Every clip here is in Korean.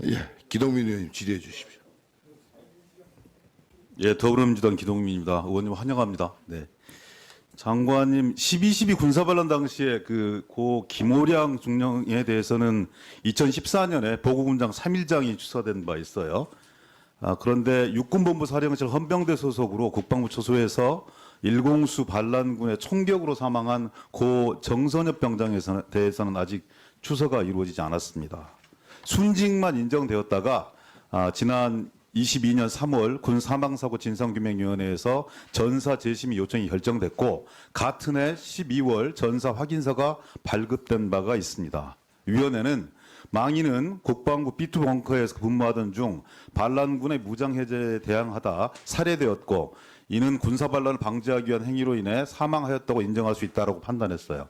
예, 기동민 의원님 질의해 주십시오. 예, 더불어민주당 기동민입니다. 의원님 환영합니다. 네. 장관님 12.12 군사반란 당시에 고 김오량 중령에 대해서는 2014년에 보고군장 3일장이 추서된 바 있어요. 그런데 육군본부 사령실 헌병대 소속으로 국방부 초소에서 일공수 반란군의 총격으로 사망한 고 정선엽 병장에 대해서는 아직 추서가 이루어지지 않았습니다. 순직만 인정되었다가 지난 22년 3월 군 사망사고 진상규명위원회에서 전사 재심의 요청이 결정됐고 같은 해 12월 전사 확인서가 발급된 바가 있습니다. 위원회는 망인은 국방부 B2 벙커에서 근무하던 중 반란군의 무장해제에 대항하다 살해되었고 이는 군사반란을 방지하기 위한 행위로 인해 사망하였다고 인정할 수 있다고 판단했어요.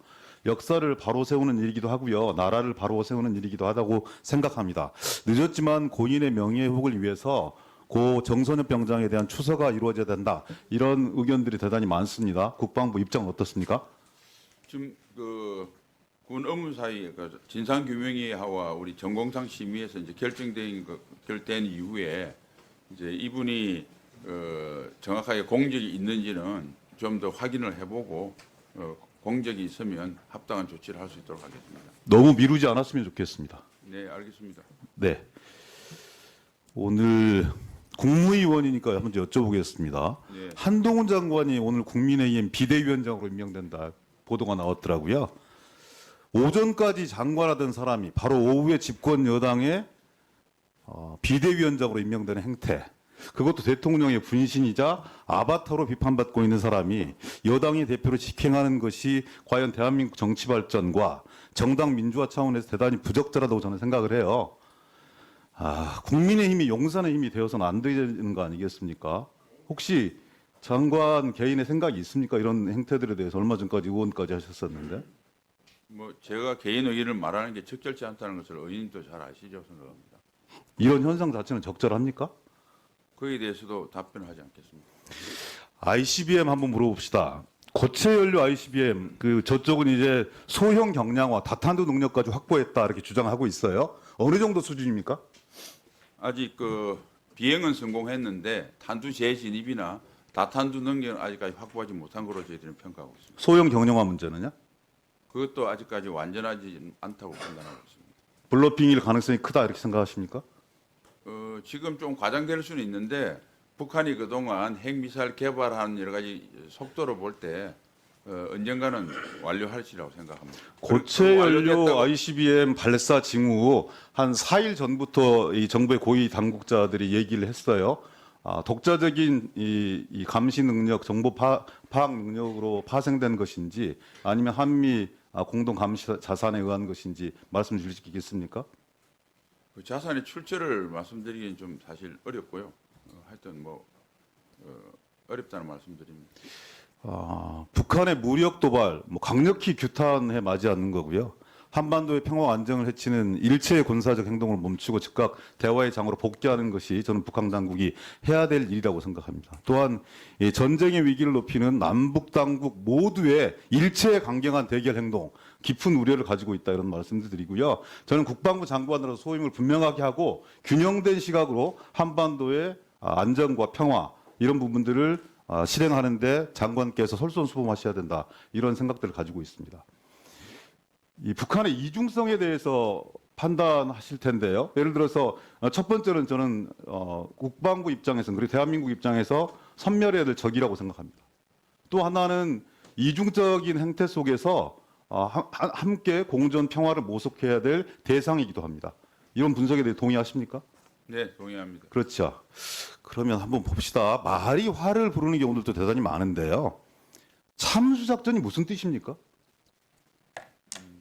역사를 바로 세우는 일이기도 하고요. 나라를 바로 세우는 일이기도 하다고 생각합니다. 늦었지만 고인의 명예회복을 위해서 고 정선엽 병장에 대한 추서가 이루어져야 된다. 이런 의견들이 대단히 많습니다. 국방부 입장은 어떻습니까? 지금 군 업무사위 진상규명위와 우리 전공상 심의에서 이제 결정된 이후에 이제 이분이 정확하게 공적이 있는지는 좀 더 확인을 해보고 공적이 있으면 합당한 조치를 할 수 있도록 하겠습니다. 너무 미루지 않았으면 좋겠습니다. 네, 알겠습니다. 네. 오늘 국무위원이니까 한번 여쭤보겠습니다. 네. 한동훈 장관이 오늘 국민의힘 비대위원장으로 임명된다 보도가 나왔더라고요. 오전까지 장관하던 사람이 바로 오후에 집권 여당의 비대위원장으로 임명되는 행태. 그것도 대통령의 분신이자 아바타로 비판받고 있는 사람이 여당의 대표로 직행하는 것이 과연 대한민국 정치 발전과 정당 민주화 차원에서 대단히 부적절하다고 저는 생각을 해요. 국민의힘이 용산의 힘이 되어서는 안 되는 거 아니겠습니까? 혹시 장관 개인의 생각이 있습니까? 이런 행태들에 대해서 얼마 전까지 의원까지 하셨었는데. 뭐 제가 개인 의견을 말하는 게 적절치 않다는 것을 의원님도 잘 아시죠, 생각합니다. 이런 현상 자체는 적절합니까? 거기에 대해서도 답변하지 않겠습니다. ICBM 한번 물어봅시다. 고체 연료 ICBM 저쪽은 이제 소형 경량화, 다탄두 능력까지 확보했다 이렇게 주장하고 있어요. 어느 정도 수준입니까? 아직 비행은 성공했는데 탄두 재진입이나 다탄두 능력은 아직까지 확보하지 못한 것으로 저희들은 평가하고 있습니다. 소형 경량화 문제는요? 그것도 아직까지 완전하지 않다고 판단하고 있습니다. 블러핑일 가능성이 크다 이렇게 생각하십니까? 지금 좀 과장될 수는 있는데 북한이 그동안 핵미사일 개발하는 여러 가지 속도를 볼 때 언젠가는 완료할지라고 생각합니다. 고체 연료 완료됐다고- ICBM 발사 징후 한 4일 전부터 이 정부의 고위 당국자들이 얘기를 했어요. 독자적인 이 감시 능력, 정보 파악 능력으로 파생된 것인지 아니면 한미 공동 감시 자산에 의한 것인지 말씀 주실 수 있겠습니까? 그 자산의 출처를 말씀드리기는 좀 사실 어렵고요. 하여튼 어렵다는 말씀드립니다. 북한의 무력 도발, 강력히 규탄해 맞이 않는 거고요. 한반도의 평화 안정을 해치는 일체의 군사적 행동을 멈추고 즉각 대화의 장으로 복귀하는 것이 저는 북한 당국이 해야 될 일이라고 생각합니다. 또한 이 전쟁의 위기를 높이는 남북 당국 모두의 일체의 강경한 대결 행동, 깊은 우려를 가지고 있다 이런 말씀도 드리고요. 저는 국방부 장관으로서 소임을 분명하게 하고 균형된 시각으로 한반도의 안정과 평화 이런 부분들을 실행하는데 장관께서 솔선수범하셔야 된다 이런 생각들을 가지고 있습니다. 이 북한의 이중성에 대해서 판단하실 텐데요. 예를 들어서 첫 번째는 저는 국방부 입장에서는 그리고 대한민국 입장에서 섬멸해야 될 적이라고 생각합니다. 또 하나는 이중적인 행태 속에서 함께 공존 평화를 모색해야 될 대상이기도 합니다. 이런 분석에 대해 동의하십니까? 네, 동의합니다. 그렇죠. 그러면 한번 봅시다. 말이 화를 부르는 경우들도 대단히 많은데요. 참수작전이 무슨 뜻입니까?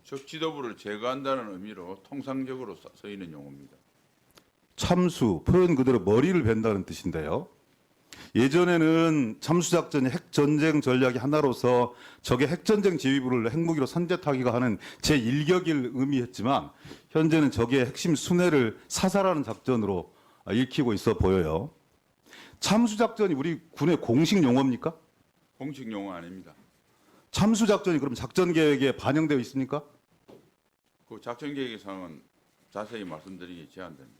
적 지도부를 제거한다는 의미로 통상적으로 쓰이는 용어입니다. 참수, 표현 그대로 머리를 벤다는 뜻인데요. 예전에는 참수작전이 핵전쟁 전략의 하나로서 적의 핵전쟁 지휘부를 핵무기로 선제타기가 하는 제1격을 의미했지만 현재는 적의 핵심 순회를 사살하는 작전으로 읽히고 있어 보여요. 참수작전이 우리 군의 공식 용어입니까? 공식 용어 아닙니다. 참수작전이 그럼 작전 계획에 반영되어 있습니까? 그 작전 계획 사항은 자세히 말씀드리기 제한됩니다.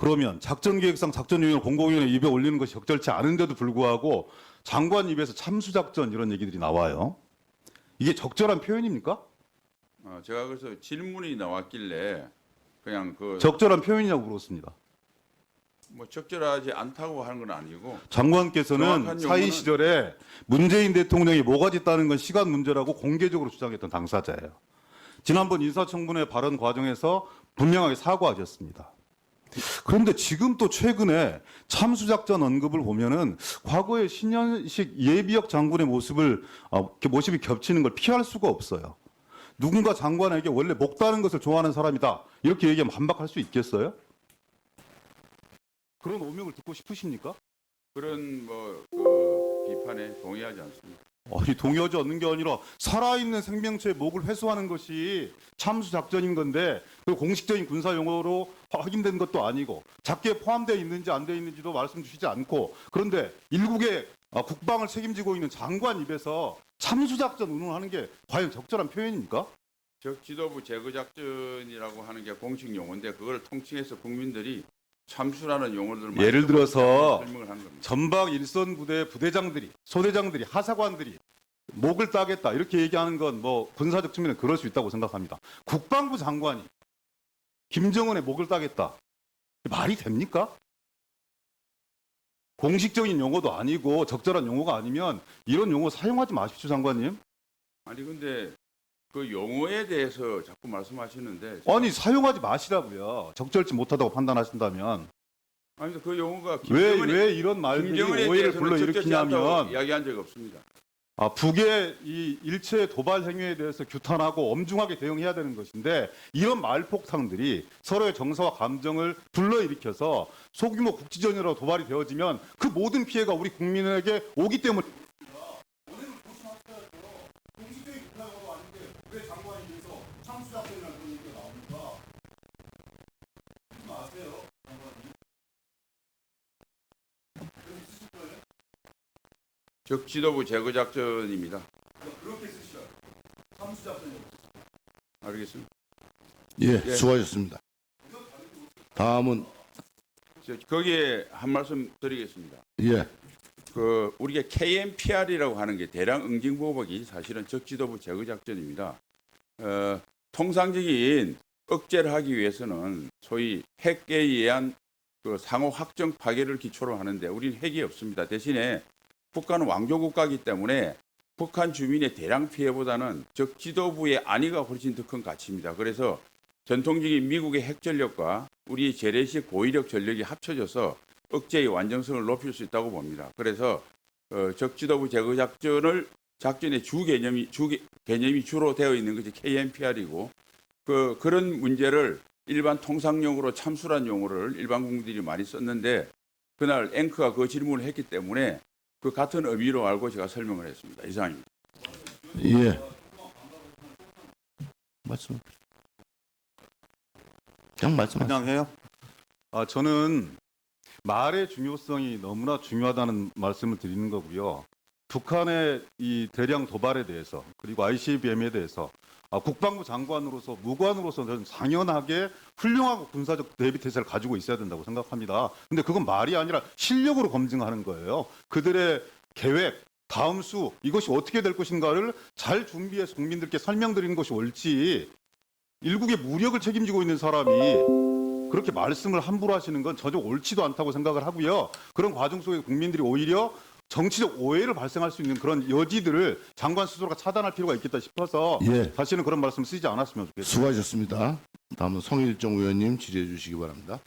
그러면 작전계획상 작전위원회 공공위원회 입에 올리는 것이 적절치 않은데도 불구하고 장관 입에서 참수작전 이런 얘기들이 나와요. 이게 적절한 표현입니까? 제가 그래서 질문이 나왔길래 그냥 적절한 표현이냐고 물었습니다. 뭐 적절하지 않다고 하는 건 아니고 장관께서는 정확한 사의 용어는- 시절에 문재인 대통령이 뭐가지 따는 건 시간 문제라고 공개적으로 주장했던 당사자예요. 지난번 인사청문회 발언 과정에서 분명하게 사과하셨습니다. 그런데 지금 또 최근에 참수작전 언급을 보면은 과거의 신현식 예비역 장군의 모습이 겹치는 걸 피할 수가 없어요. 누군가 장관에게 원래 목 다는 것을 좋아하는 사람이다 이렇게 얘기하면 반박할 수 있겠어요? 그런 오명을 듣고 싶으십니까? 그런 비판에 동의하지 않습니다. 아니, 동의하지 않는 게 아니라 살아있는 생명체의 목을 회수하는 것이 참수작전인 건데 그 공식적인 군사 용어로 확인된 것도 아니고 작게 포함되어 있는지 안 되어 있는지도 말씀 주시지 않고 그런데 일국의 국방을 책임지고 있는 장관 입에서 참수작전 운운하는 게 과연 적절한 표현입니까? 적 지도부 제거 작전이라고 하는 게 공식 용어인데 그걸 통칭해서 국민들이 참수라는 용어를 많이 예를 들어서 설명을 한 겁니다. 전방 일선 부대 부대장들이 소대장들이 하사관들이 목을 따겠다 이렇게 얘기하는 건 뭐 군사적 측면에 그럴 수 있다고 생각합니다. 국방부 장관이 김정은의 목을 따겠다 말이 됩니까? 공식적인 용어도 아니고 적절한 용어가 아니면 이런 용어 사용하지 마십시오, 장관님. 아니 근데 그 용어에 대해서 자꾸 말씀하시는데 아니 사용하지 마시라고요. 적절치 못하다고 판단하신다면 아니 근데 그 용어가 왜 이런 말들이 김정은에 오해를 대해서는 적절치 않다고 불러일으키냐면 이야기한 적이 없습니다. 북의 이 일체 도발 행위에 대해서 규탄하고 엄중하게 대응해야 되는 것인데 이런 말폭탄들이 서로의 정서와 감정을 불러일으켜서 소규모 국지전이라도 도발이 되어지면 그 모든 피해가 우리 국민에게 오기 때문에 적 지도부 제거 작전입니다. 그렇게 쓰시죠. 참수작전이 알겠습니다. 예, 수고하셨습니다. 다음은 거기에 한 말씀 드리겠습니다. 예, 우리가 KMPR이라고 하는 게 대량 응징 보복이 사실은 적 지도부 제거 작전입니다. 통상적인 억제를 하기 위해서는 소위 핵에 의한 상호 확정 파괴를 기초로 하는데 우리는 핵이 없습니다. 대신에 북한은 왕조 국가이기 때문에 북한 주민의 대량 피해보다는 적 지도부의 안위가 훨씬 더 큰 가치입니다. 그래서 전통적인 미국의 핵 전력과 우리 재래식 고위력 전력이 합쳐져서 억제의 완전성을 높일 수 있다고 봅니다. 그래서 적 지도부 제거 작전의 개념이 주로 되어 있는 것이 KMPR이고 그런 문제를 일반 통상용어로 참수란 용어를 일반 국민들이 많이 썼는데 그날 앵커가 그 질문을 했기 때문에 그 같은 의미로 알고 제가 설명을 했습니다. 이상입니다. 예. 말씀. 그냥 말씀하세요. 그냥 해요? 저는 말의 중요성이 너무나 중요하다는 말씀을 드리는 거고요. 북한의 이 대량 도발에 대해서 그리고 ICBM에 대해서 국방부 장관으로서 무관으로서 저는 당연하게 훌륭하고 군사적 대비 태세를 가지고 있어야 된다고 생각합니다. 근데 그건 말이 아니라 실력으로 검증하는 거예요. 그들의 계획, 다음 수 이것이 어떻게 될 것인가를 잘 준비해서 국민들께 설명드리는 것이 옳지 일국의 무력을 책임지고 있는 사람이 그렇게 말씀을 함부로 하시는 건 전혀 옳지도 않다고 생각을 하고요. 그런 과정 속에 국민들이 오히려 정치적 오해를 발생할 수 있는 그런 여지들을 장관 스스로가 차단할 필요가 있겠다 싶어서 예. 다시는 그런 말씀 쓰지 않았으면 좋겠습니다. 수고하셨습니다. 다음은 송일정 의원님 질의해 주시기 바랍니다.